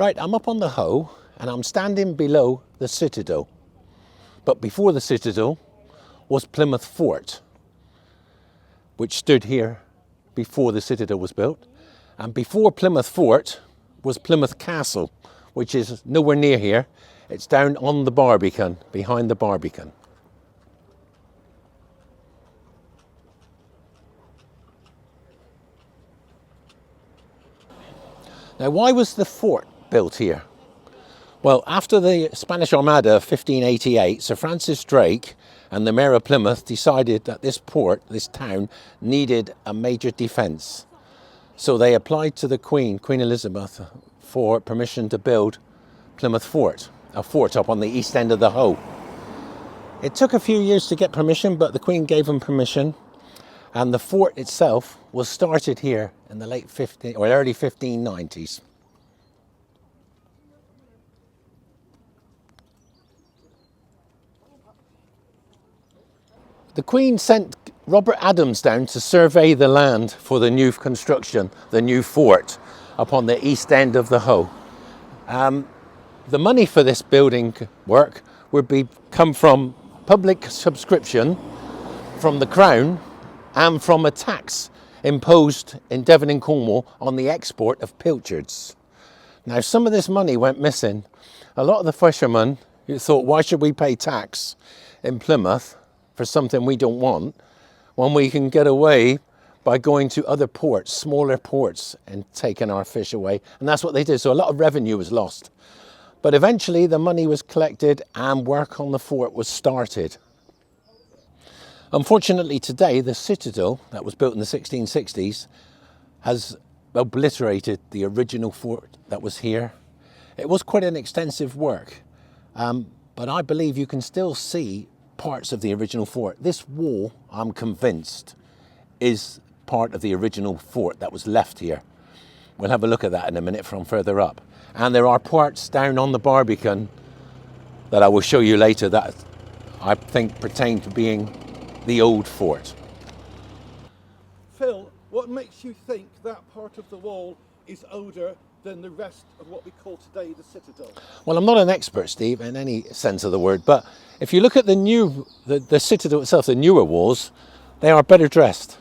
Right, I'm up on the Hoe and I'm standing below the Citadel. But before the Citadel was Plymouth Fort, which stood here before the Citadel was built. And before Plymouth Fort was Plymouth Castle, which is nowhere near here. It's down on the Barbican, behind the Barbican. Now, why was the fort built here? Well, after the Spanish Armada of 1588, Sir Francis Drake and the Mayor of Plymouth decided that this port, this town, needed a major defence. So they applied to the Queen Elizabeth, for permission to build Plymouth Fort, a fort up on the east end of the Hoe. It took a few years to get permission, but the Queen gave them permission, and the fort itself was started here in the early 1590s. The Queen sent Robert Adams down to survey the land for the new construction, the new fort, up on the east end of the Hoe. The money for this building work would come from public subscription from the Crown and from a tax imposed in Devon and Cornwall on the export of pilchards. Now, some of this money went missing. A lot of the fishermen who thought, why should we pay tax in Plymouth for something we don't want when we can get away by going to other ports, smaller ports, and taking our fish away? And that's what they did. So a lot of revenue was lost. But eventually the money was collected and work on the fort was started. Unfortunately today, the Citadel that was built in the 1660s has obliterated the original fort that was here. It was quite an extensive work, but I believe you can still see parts of the original fort. This wall, I'm convinced, is part of the original fort that was left here. We'll have a look at that in a minute from further up. And there are parts down on the Barbican that I will show you later that I think pertain to being the old fort. Phil, what makes you think that part of the wall is older than the rest of what we call today the Citadel? Well, I'm not an expert, Steve, in any sense of the word, but if you look at the Citadel itself, the newer walls, they are better dressed.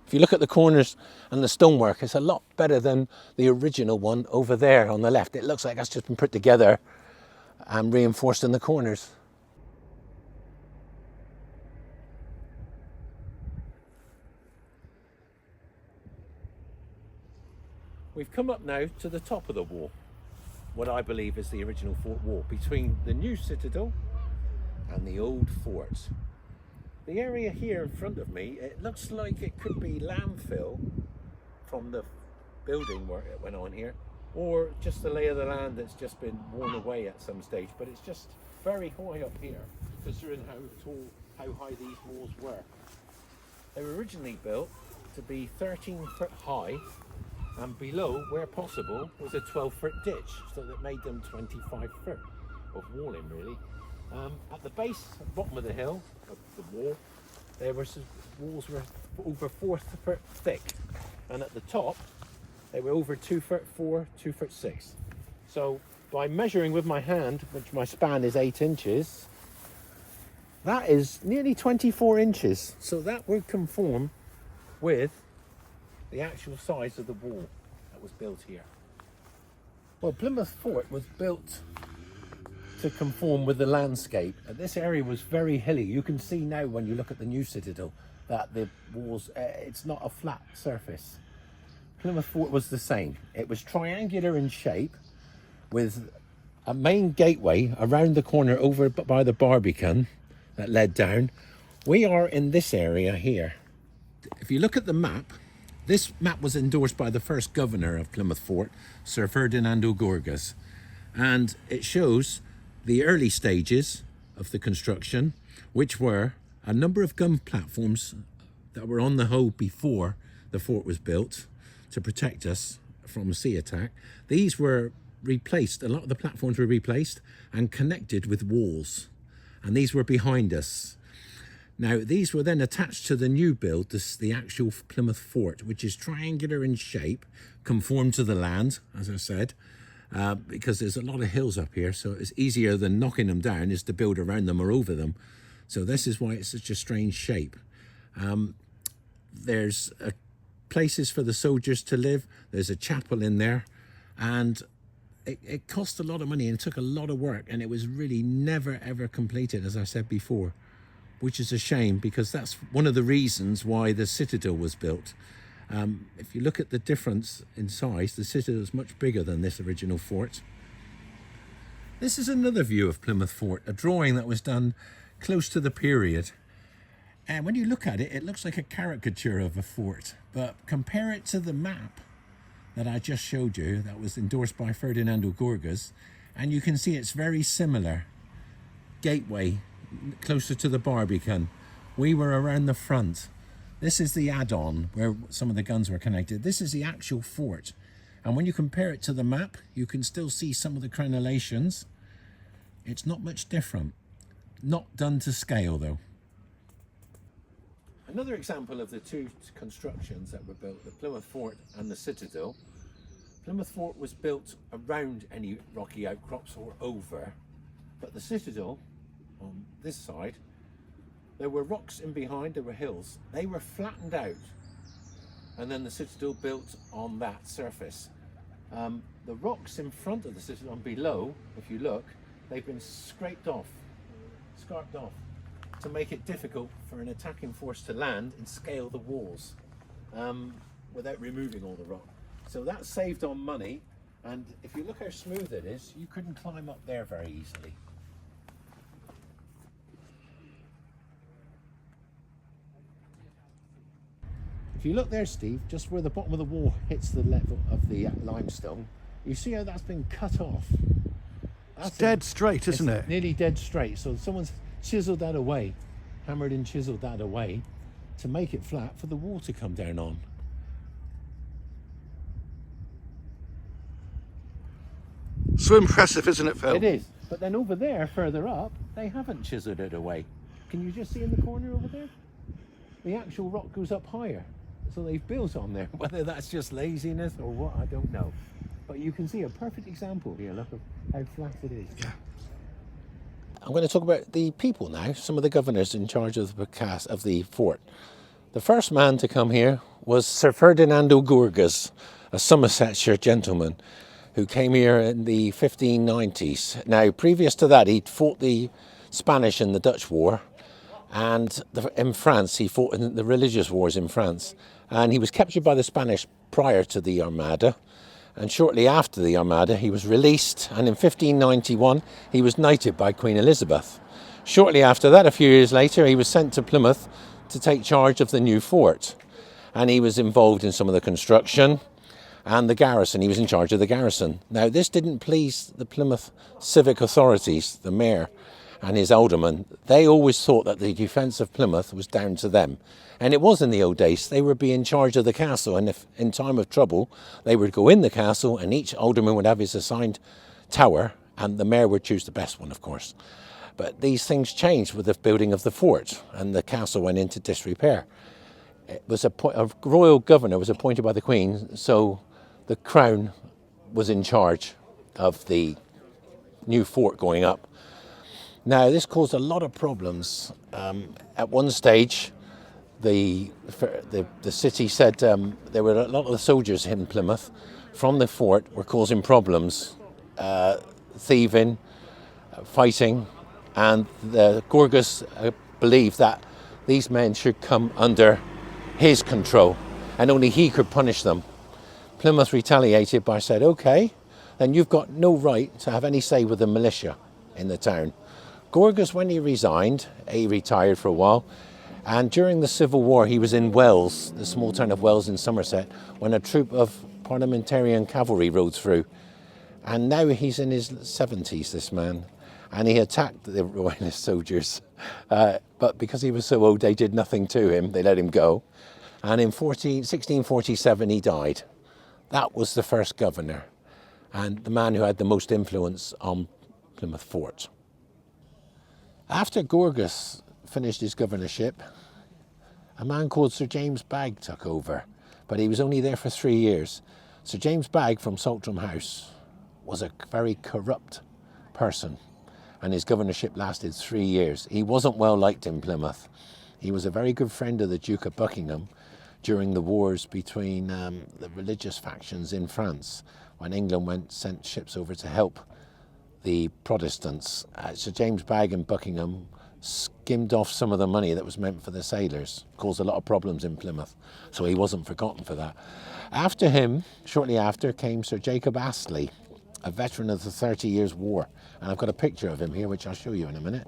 If you look at the corners and the stonework, it's a lot better than the original one over there on the left. It looks like that's just been put together and reinforced in the corners. We've come up now to the top of the wall, what I believe is the original fort wall, between the new Citadel and the old fort. The area here in front of me, it looks like it could be landfill from the building work that went on here, or just the lay of the land that's just been worn away at some stage, but it's just very high up here, considering how high these walls were. They were originally built to be 13 foot high, and below, where possible, was a 12-foot ditch, so that made them 25 foot of walling, really. At the base, at the bottom of the hill, of the wall, walls were over 4 foot thick, and at the top, they were over 2 foot 4, 2 foot 6. So by measuring with my hand, which my span is 8 inches, that is nearly 24 inches. So that would conform with the actual size of the wall that was built here. Well, Plymouth Fort was built to conform with the landscape. And this area was very hilly. You can see now when you look at the new Citadel that the walls, it's not a flat surface. Plymouth Fort was the same. It was triangular in shape with a main gateway around the corner over by the Barbican that led down. We are in this area here. If you look at the map, this map was endorsed by the first governor of Plymouth Fort, Sir Ferdinand O'Gorgas, and it shows the early stages of the construction, which were a number of gun platforms that were on the Hoe before the fort was built to protect us from sea attack. These were replaced, a lot of the platforms were replaced and connected with walls, and these were behind us. Now, these were then attached to the new build, the actual Plymouth Fort, which is triangular in shape, conformed to the land, as I said, because there's a lot of hills up here, so it's easier than knocking them down is to build around them or over them. So this is why it's such a strange shape. There's places for the soldiers to live. There's a chapel in there, and it cost a lot of money and it took a lot of work, and it was really never ever completed, as I said before, which is a shame, because that's one of the reasons why the Citadel was built. If you look at the difference in size, the Citadel is much bigger than this original fort. This is another view of Plymouth Fort, a drawing that was done close to the period. And when you look at it, it looks like a caricature of a fort, but compare it to the map that I just showed you, that was endorsed by Ferdinando Gorgas, and you can see it's very similar. Gateway, closer to the Barbican. We were around the front. This is the add-on where some of the guns were connected. This is the actual fort. And when you compare it to the map, you can still see some of the crenellations. It's not much different. Not done to scale though. Another example of the two constructions that were built, the Plymouth Fort and the Citadel. Plymouth Fort was built around any rocky outcrops or over, but the Citadel on this side, there were rocks in behind, there were hills. They were flattened out, and then the Citadel built on that surface. The rocks in front of the Citadel and below, if you look, they've been scraped off, scarped off, to make it difficult for an attacking force to land and scale the walls without removing all the rock. So that saved on money, and if you look how smooth it is, you couldn't climb up there very easily. If you look there, Steve, just where the bottom of the wall hits the level of the limestone, you see how that's been cut off. That's It's dead straight, isn't it? Nearly dead straight. So someone's chiseled that away, hammered and chiseled that away to make it flat for the wall to come down on. So impressive, isn't it, Phil? It is. But then over there, further up, they haven't chiseled it away. Can you just see in the corner over there? The actual rock goes up higher. So they've built on there. Whether that's just laziness or what, I don't know. But you can see a perfect example here. Look at how flat it is. Yeah. I'm going to talk about the people now, some of the governors in charge of the fort. The first man to come here was Sir Ferdinando Gorgas, a Somersetshire gentleman who came here in the 1590s. Now, previous to that, he'd fought the Spanish in the Dutch War, and in France, he fought in the religious wars in France. And he was captured by the Spanish prior to the Armada. And shortly after the Armada, he was released, and in 1591, he was knighted by Queen Elizabeth. Shortly after that, a few years later, he was sent to Plymouth to take charge of the new fort. And he was involved in some of the construction and the garrison. He was in charge of the garrison. Now, this didn't please the Plymouth civic authorities, the mayor and his aldermen. They always thought that the defence of Plymouth was down to them. And it was in the old days. They would be in charge of the castle, and if in time of trouble, they would go in the castle and each alderman would have his assigned tower, and the mayor would choose the best one, of course. But these things changed with the building of the fort, and the castle went into disrepair. It was a royal governor was appointed by the Queen, so the Crown was in charge of the new fort going up. Now, this caused a lot of problems. At one stage, the city said there were a lot of the soldiers in Plymouth from the fort were causing problems, thieving, fighting, and the Gorgas believed that these men should come under his control and only he could punish them. Plymouth retaliated by saying, okay, then you've got no right to have any say with the militia in the town. Gorgas, when he resigned, he retired for a while, and during the Civil War he was in Wells, the small town of Wells in Somerset, when a troop of parliamentarian cavalry rode through. And now he's in his 70s, this man, and he attacked the royalist soldiers. But because he was so old, they did nothing to him, they let him go. And in 1647 he died. That was the first governor, and the man who had the most influence on Plymouth Fort. After Gorgas finished his governorship, a man called Sir James Bagg took over, but he was only there for 3 years. Sir James Bagg from Saltram House was a very corrupt person, and his governorship lasted 3 years. He wasn't well liked in Plymouth. He was a very good friend of the Duke of Buckingham during the wars between the religious factions in France, when England sent ships over to help the Protestants. Sir James Bagg and Buckingham skimmed off some of the money that was meant for the sailors, caused a lot of problems in Plymouth, so he wasn't forgotten for that. After him, shortly after, came Sir Jacob Astley, a veteran of the 30 Years' War, and I've got a picture of him here which I'll show you in a minute.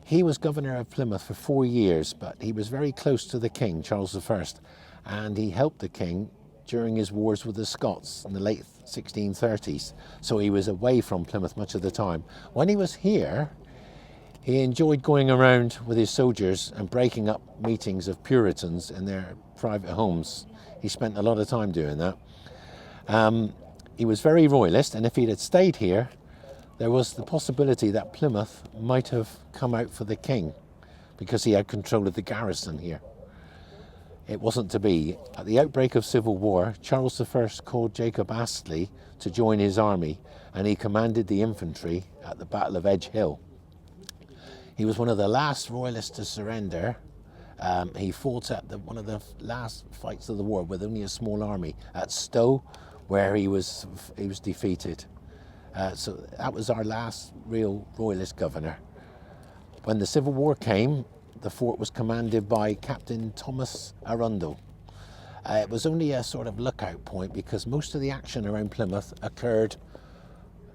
He was governor of Plymouth for 4 years, but he was very close to the King, Charles I, and he helped the King during his wars with the Scots in the late 1630s, so he was away from Plymouth much of the time. When he was here, he enjoyed going around with his soldiers and breaking up meetings of Puritans in their private homes. He spent a lot of time doing that. He was very royalist, and if he had stayed here, there was the possibility that Plymouth might have come out for the King because he had control of the garrison here. It wasn't to be. At the outbreak of civil war, Charles I called Jacob Astley to join his army, and he commanded the infantry at the Battle of Edge Hill. He was one of the last royalists to surrender. He fought at one of the last fights of the war with only a small army at Stowe, where he was defeated. So that was our last real royalist governor. When the Civil War came, the fort was commanded by Captain Thomas Arundel. It was only a sort of lookout point because most of the action around Plymouth occurred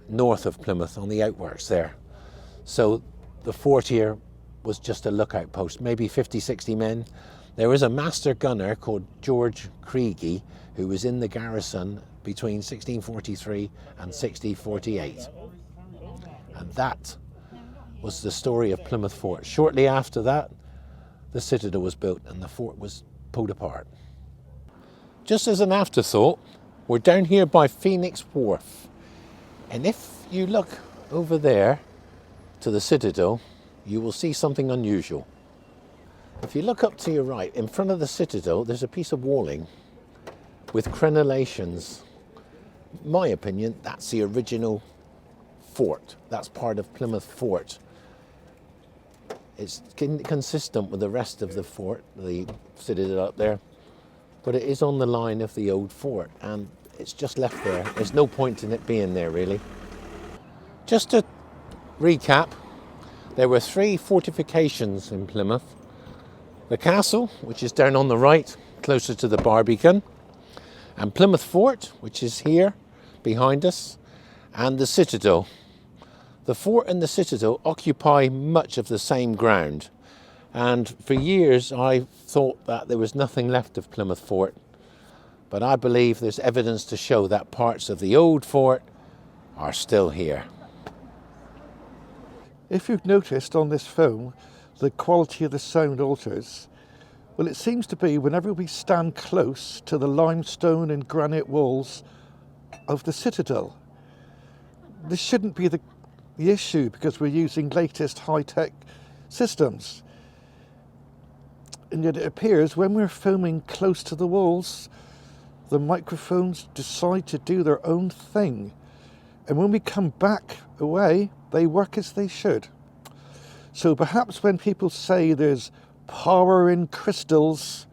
north of Plymouth on the outworks there. So the fort here was just a lookout post, maybe 50, 60 men. There was a master gunner called George Creagy who was in the garrison between 1643 and 1648. And that was the story of Plymouth Fort. Shortly after that, the citadel was built and the fort was pulled apart. Just as an afterthought, we're down here by Phoenix Wharf. And if you look over there to the citadel, you will see something unusual. If you look up to your right, in front of the citadel, there's a piece of walling with crenellations. In my opinion, that's the original fort. That's part of Plymouth Fort. It's consistent with the rest of the fort, the citadel up there, but it is on the line of the old fort, and it's just left there. There's no point in it being there, really. Just to recap, there were 3 fortifications in Plymouth. The castle, which is down on the right, closer to the Barbican, and Plymouth Fort, which is here behind us, and the citadel. The fort and the citadel occupy much of the same ground, and for years I thought that there was nothing left of Plymouth Fort, but I believe there's evidence to show that parts of the old fort are still here. If you've noticed on this film, the quality of the sound alters. Well, it seems to be whenever we stand close to the limestone and granite walls of the citadel. This shouldn't be the issue because we're using latest high-tech systems. And yet it appears when we're filming close to the walls, the microphones decide to do their own thing. And when we come back away, they work as they should. So perhaps when people say there's power in crystals,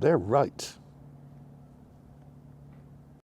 they're right.